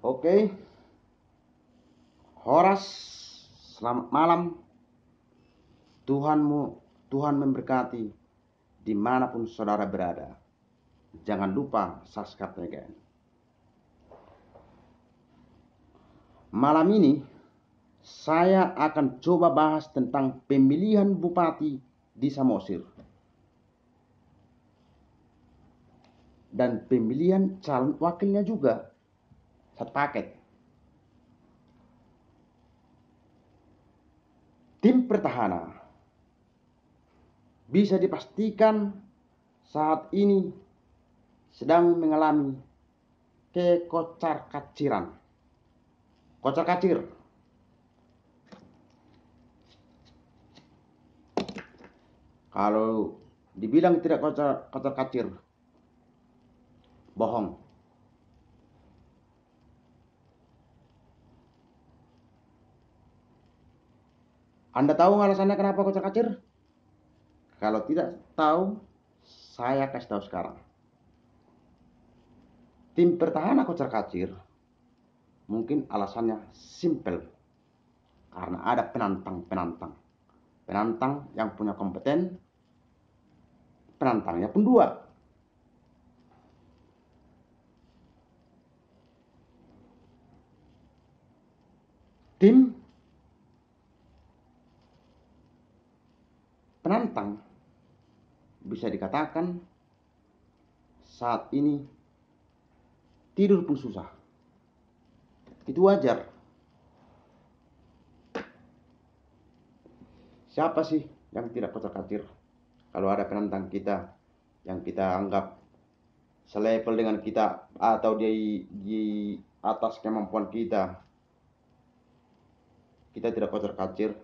Oke, Horas, selamat malam. Tuhan memberkati dimanapun saudara berada. Jangan lupa subscribe ya. Malam ini saya akan coba bahas tentang pemilihan bupati di Samosir dan pemilihan calon wakilnya juga satu paket. Tim petahana bisa dipastikan saat ini sedang mengalami kekocar-kaciran. Kocar-kacir. Kalau dibilang tidak kocar-kacir, bohong. Anda tahu alasannya kenapa kocar-kacir? Kalau tidak tahu, saya kasih tahu sekarang. Tim petahana kocar-kacir mungkin alasannya simple. Karena ada penantang yang punya kompeten, penantangnya pun dua. Tim penantang bisa dikatakan saat ini tidur pun susah. Itu wajar. Siapa sih yang tidak kocar-kacir? Kalau ada penantang kita yang kita anggap selevel dengan kita atau di atas kemampuan kita tidak kocar-kacir,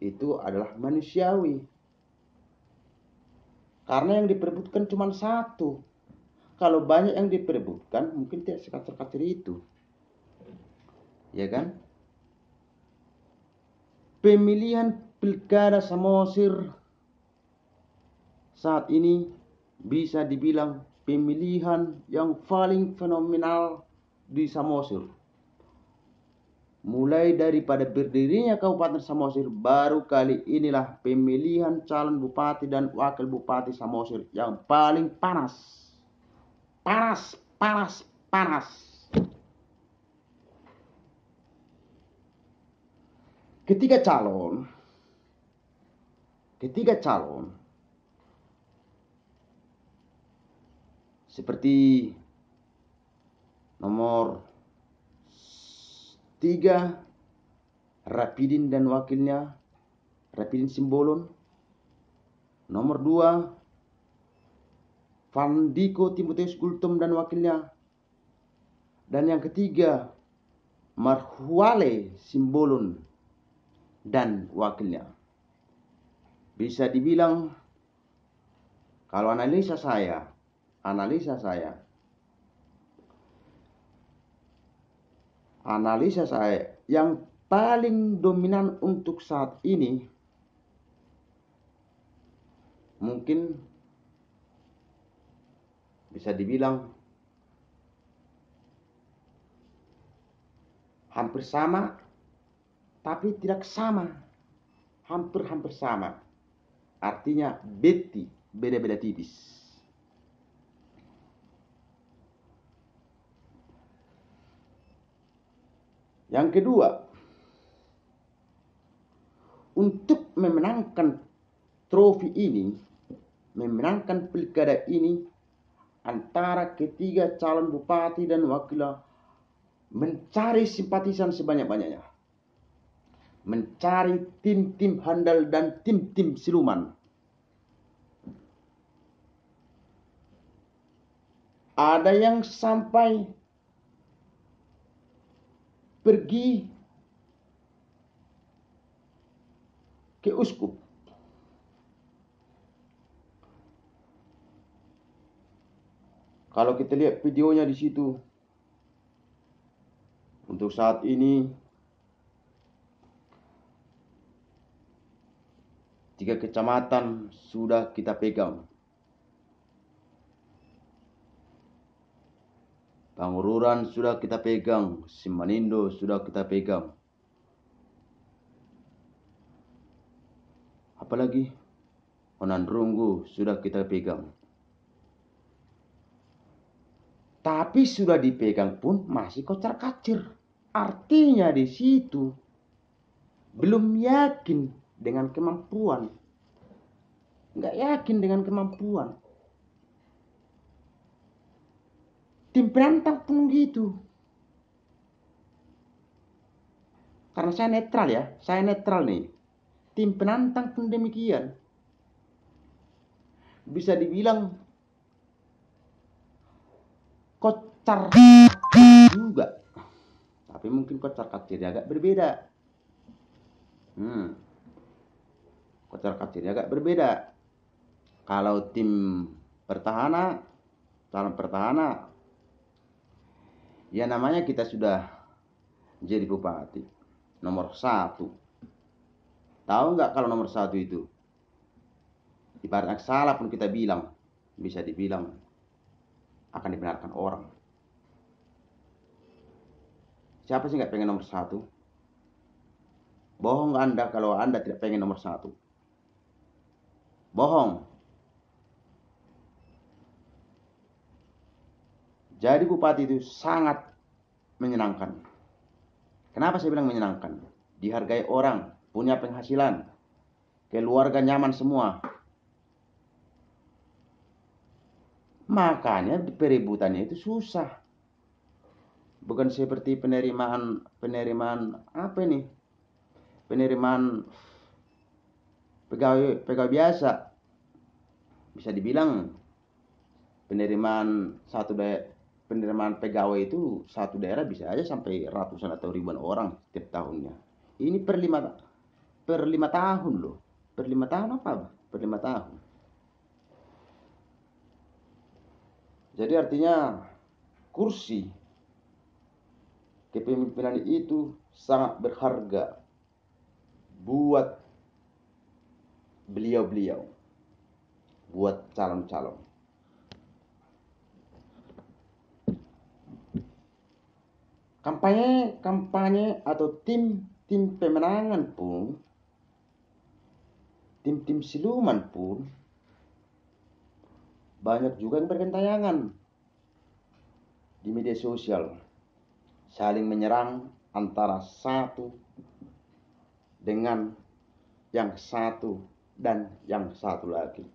itu adalah manusiawi. Karena yang diperebutkan cuma satu. Kalau banyak yang diperebutkan, mungkin tidak sekocar-kacir itu. Ya kan? Pemilihan pilkada Samosir saat ini bisa dibilang pemilihan yang paling fenomenal di Samosir. Mulai daripada berdirinya Kabupaten Samosir, baru kali inilah pemilihan calon bupati dan wakil bupati Samosir yang paling panas. Panas. Ketiga calon seperti nomor 3 Rapidin dan wakilnya Rapidin Simbolon, nomor 2 Fandiko Timotius Gultom dan wakilnya, dan yang ketiga Marhuale Simbolon dan wakilnya. Bisa dibilang kalau analisa saya yang paling dominan untuk saat ini mungkin bisa dibilang hampir sama tapi tidak sama, hampir sama, artinya beda-beda tipis. Yang kedua, untuk memenangkan trofi ini, memenangkan pilkada ini, antara ketiga calon bupati dan wakilnya mencari simpatisan sebanyak-banyaknya, mencari tim-tim handal dan tim-tim siluman. Ada yang sampai pergi ke uskup. Kalau kita lihat videonya di situ, untuk saat ini 3 kecamatan sudah kita pegang. Pangururan sudah kita pegang, Simanindo sudah kita pegang. Apalagi Onandrunggu sudah kita pegang. Tapi sudah dipegang pun masih kocar-kacir. Artinya di situ belum yakin dengan kemampuan. Nggak yakin dengan kemampuan. Tim penantang pun gitu. Karena saya netral ya, saya netral nih. Tim penantang pun demikian. Bisa dibilang kocar juga. Tapi mungkin kocar kacirnya agak berbeda. Kocar kacirnya agak berbeda. Kalau tim pertahanan, calon pertahanan, ya namanya kita sudah jadi bupati nomor 1. Tahu nggak kalau nomor 1 itu? Ibaratnya salah pun kita bilang, bisa dibilang akan dibenarkan orang. Siapa sih nggak pengen nomor 1? Bohong Anda kalau Anda tidak pengen nomor 1. Bohong. Jadi bupati itu sangat menyenangkan. Kenapa saya bilang menyenangkan? Dihargai orang, punya penghasilan, keluarga nyaman semua. Makanya perebutannya itu susah. Bukan seperti penerimaan apa nih? Penerimaan pegawai biasa. Bisa dibilang penerimaan pegawai itu satu daerah bisa aja sampai ratusan atau ribuan orang setiap tahunnya. Ini per 5 tahun loh. Per 5 tahun apa? Per 5 tahun. Jadi artinya kursi kepemimpinan itu sangat berharga buat beliau-beliau, buat calon-calon. Kampanye atau tim pemenangan pun, tim siluman pun banyak juga yang bergentayangan di media sosial, saling menyerang antara satu dengan yang satu dan yang satu lagi.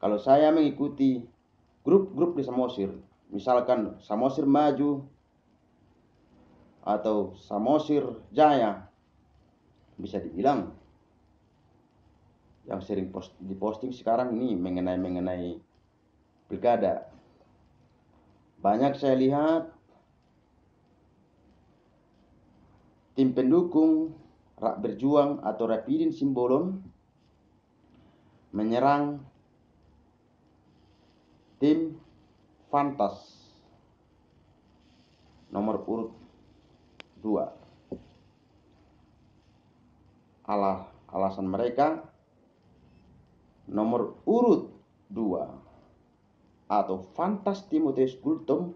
Kalau saya mengikuti grup-grup di Samosir, misalkan Samosir Maju atau Samosir Jaya, bisa dibilang yang sering diposting sekarang ini mengenai pilkada. Banyak saya lihat tim pendukung Rak Berjuang atau Rapidin Simbolon menyerang tim Fantas nomor urut 2. Alasan mereka nomor urut 2 atau Fantas Timotius Gultom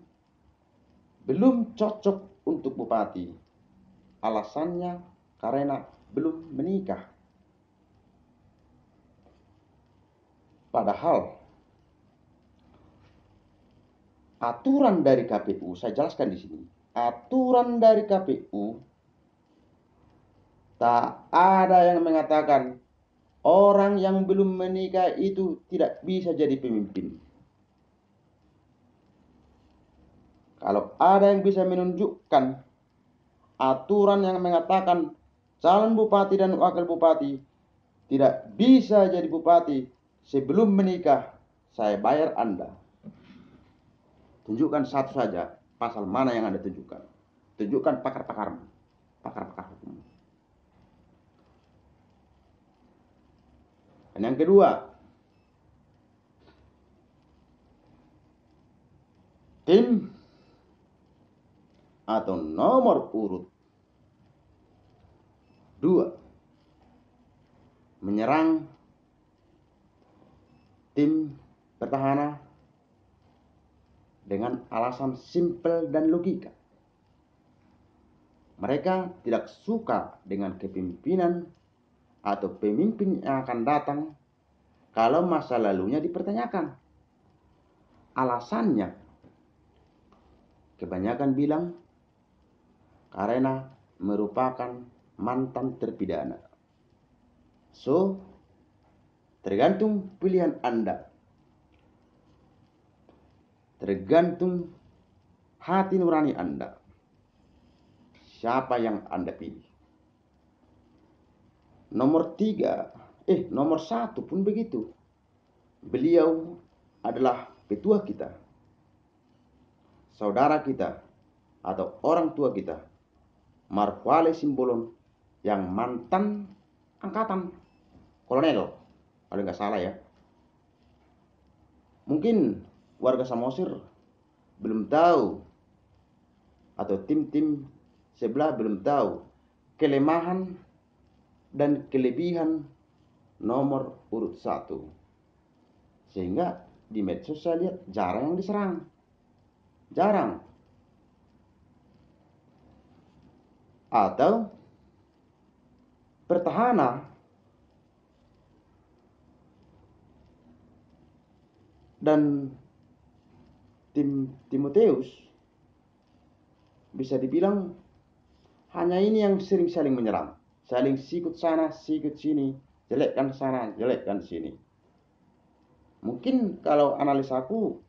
belum cocok untuk bupati. Alasannya karena belum menikah. Padahal aturan dari KPU, saya jelaskan di sini. Aturan dari KPU tak ada yang mengatakan orang yang belum menikah itu tidak bisa jadi pemimpin. Kalau ada yang bisa menunjukkan aturan yang mengatakan calon bupati dan wakil bupati tidak bisa jadi bupati sebelum menikah, saya bayar Anda. Tunjukkan satu saja pasal mana yang Anda tunjukkan. Tunjukkan pakar-pakar hukum. Dan yang kedua, tim atau nomor urut 2 menyerang tim petahana dengan alasan simpel dan logika. Mereka tidak suka dengan kepemimpinan atau pemimpin yang akan datang kalau masa lalunya dipertanyakan. Alasannya, kebanyakan bilang, karena merupakan mantan terpidana. So, tergantung pilihan Anda. Tergantung hati nurani Anda. Siapa yang Anda pilih? Nomor 1 pun begitu. Beliau adalah petua kita, saudara kita, atau orang tua kita, Marquale Simbolon, yang mantan angkatan kolonel, kalau nggak salah ya. Mungkin warga Samosir belum tahu, atau tim-tim sebelah belum tahu kelemahan dan kelebihan nomor urut 1. Sehingga di medsos saya lihat jarang yang diserang. Jarang. Atau pertahanan dan tim Timotius bisa dibilang hanya ini yang sering saling menyerang. Saling sikut sana, sikut sini, jelekkan sana, jelekkan sini. Mungkin kalau analisaku,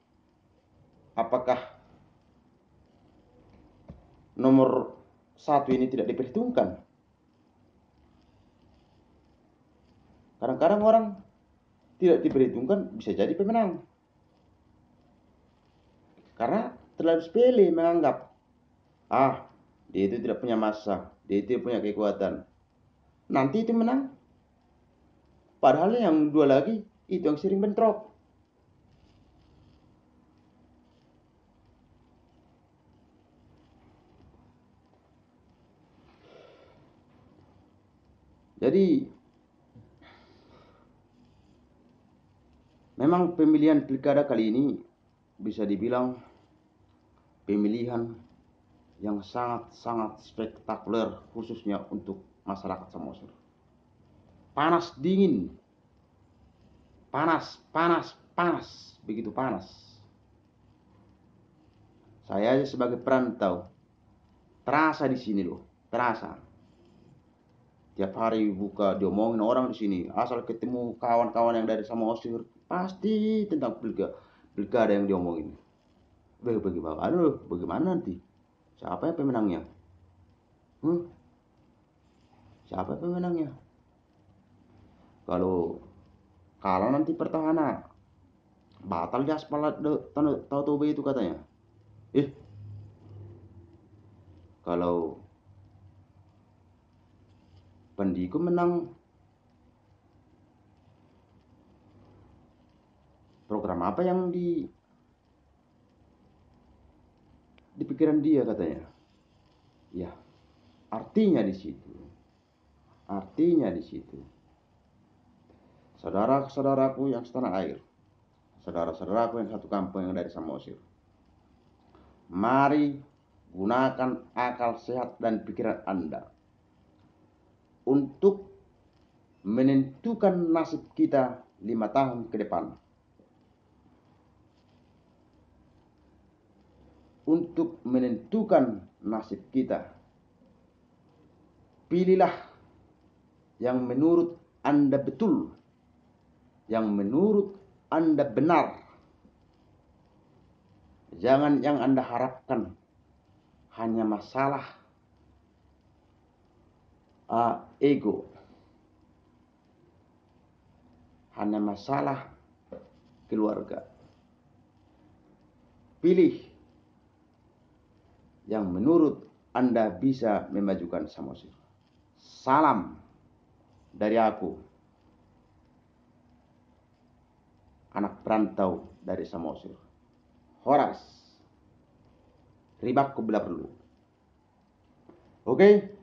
apakah nomor 1 ini tidak diperhitungkan? Kadang-kadang orang tidak diperhitungkan bisa jadi pemenang. Karena terlalu sepele menganggap, dia itu tidak punya massa, dia itu punya kekuatan, nanti itu menang. Padahal yang 2 lagi itu yang sering bentrok. Jadi memang pemilihan pilkada kali ini bisa dibilang pemilihan yang sangat-sangat spektakuler, khususnya untuk masyarakat Samosir. Panas dingin, panas, begitu panas. Saya aja sebagai perantau terasa di sini loh, terasa. Tiap hari buka diomongin orang di sini, asal ketemu kawan-kawan yang dari Samosir pasti tentang pilkada yang diomongin. Bagaimana nanti? Siapa yang pemenangnya? Siapa pemenangnya? Kalau kalah nanti pertahanan, batal di aspal tahu itu katanya. Kalau Pendiku menang, program apa yang di pikiran dia katanya? Ya, artinya di situ. Saudara-saudaraku yang setanah air, saudara-saudaraku yang satu kampung yang dari Samosir, mari gunakan akal sehat dan pikiran Anda untuk menentukan nasib kita 5 tahun ke depan. Untuk menentukan nasib kita, pilihlah yang menurut Anda betul, yang menurut Anda benar. Jangan yang Anda harapkan hanya masalah ego, hanya masalah keluarga. Pilih yang menurut Anda bisa memajukan Samosir. Salam dari aku, anak perantau dari Samosir. Horas, ribakku bila perlu. Oke?